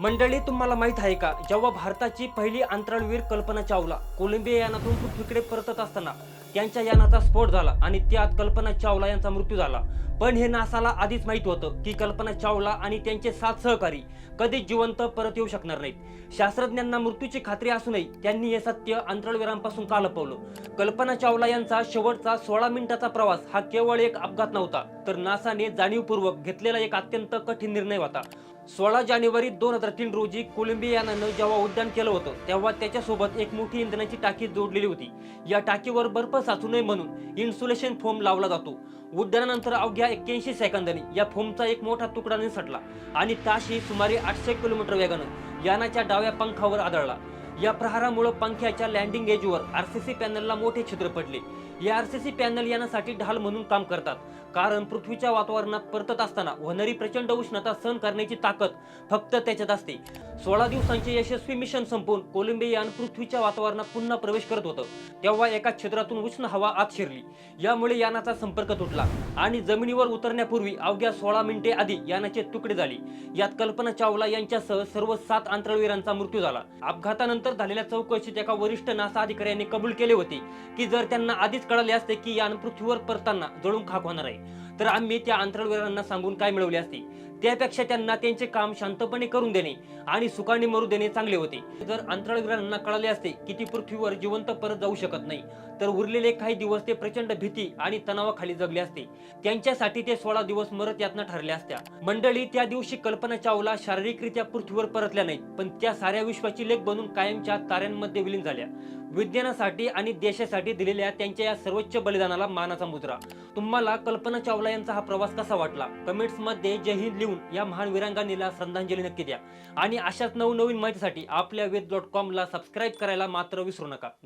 मंडळी, तुम्हाला माहित आहे का, जेव्हा भारताची पहिली अंतराळवीर कल्पना चावला कोलंबिया यानातून पृथ्वीकडे परतत असताना त्यांच्या यानाचा स्फोट झाला आणि त्यात कल्पना चावला यांचा मृत्यू झाला। पण हे नासाला आधीच माहित होतं की कल्पना चावला आणि त्यांचे 7 सहकारी कधीच जिवंत परत येऊ शकणार नाहीत। शास्त्रज्ञांना मृत्यूची खात्री असूनही त्यांनी हे सत्य अंतराळवीरांपासून का लपवलं? कल्पना चावला यांचा शेवटचा 16 मिनिटाचा प्रवास हा केवळ एक अपघात नव्हता, तर नासाने जाणीवपूर्वक घेतलेला एक अत्यंत कठीण निर्णय होता। 16 जानेवारी 2003 रोजी कोलंबिया यानानं जेव्हा उड्डाण केलं होतं तेव्हा त्याच्यासोबत एक मोठी इंधनाची टाकी जोडलेली होती। या टाकीवर बर्फ साचू नये म्हणून इन्सुलेशन फोम लावला जातो। उड्डाणानंतर अवघ्या 81 सेकंदांनी या फोमचा एक मोठा तुकडा निसटला आणि ताशी सुमारे 800 किलोमीटर वेगानं यानाच्या डाव्या पंखावर आदळला। या प्रहारामुळे पंख्याच्या लँडिंग एजवर आरसीसी पॅनलला मोठे छिद्र पडले। या आरसीसी पॅनल यानासाठी ढाल म्हणून काम करतात, कारण पृथ्वीच्या वातावरणात परतत असताना होणारी प्रचंड उष्णता सहन करण्याची ताकद फक्त त्याच्यात असते। 16 दिवसांचे यशस्वी मिशन संपवून कोलंबिया यान पृथ्वीच्या वातावरणात पुन्हा प्रवेश करत होतं तेव्हा एका छिद्रातून उष्ण हवा आत शिरली। यामुळे यानाचा संपर्क तुटला आणि जमिनीवर उतरण्यापूर्वी अवघ्या 16 मिनिटे आधी यानाचे तुकडे झाले। यात कल्पना चावला यांच्यासह सर्व 7 अंतराळवीरांचा मृत्यू झाला। अपघातानंतर झालेल्या चौकशीत एका वरिष्ठ नासा अधिकाऱ्यांनी कबूल केले होते की जर त्यांना आधीच कळले असते की यान पृथ्वीवर परतताना जळून खाक होणार आहे, तर आम्ही त्या अंतराळवीरांना सांगून काय मिळवले असते। त्यापेक्षा त्यांना त्यांचे काम शांतपणे करून देणे आणि सुखाने मरू देणे चांगले होते। जर अंतराळवीरांना कळले असते की ती पृथ्वीवर जिवंत परत जाऊ शकत नाही, तर उरलेले काही दिवस ते प्रचंड भीती आणि तणावाखाली जगले असते। त्यांच्यासाठी ते 16 दिवस मरत यातना ठरल्या असत्या। मंडळी, त्या दिवशी कल्पना चावला शारीरिकरित्या पृथ्वीवर परतल्या नाहीत, पण त्या साऱ्या विश्वाची लेख बनून कायमच्या ताऱ्यांमध्ये विलीन झाल्या। विज्ञानासाठी आणि देशासाठी दिलेल्या त्यांच्या या सर्वोच्च बलिदानाला मानाचा मुजरा। तुम्हाला कल्पना चावला यांचा हा प्रवास कसा वाटला? कमेंट्स मध्ये जय हिंद लिहून या महान वीरांगनेला श्रद्धांजली नक्की द्या आणि अशाच नवनवीन माहितीसाठी आपल्या वेद.com ला सबस्क्राईब करायला मात्र विसरू नका।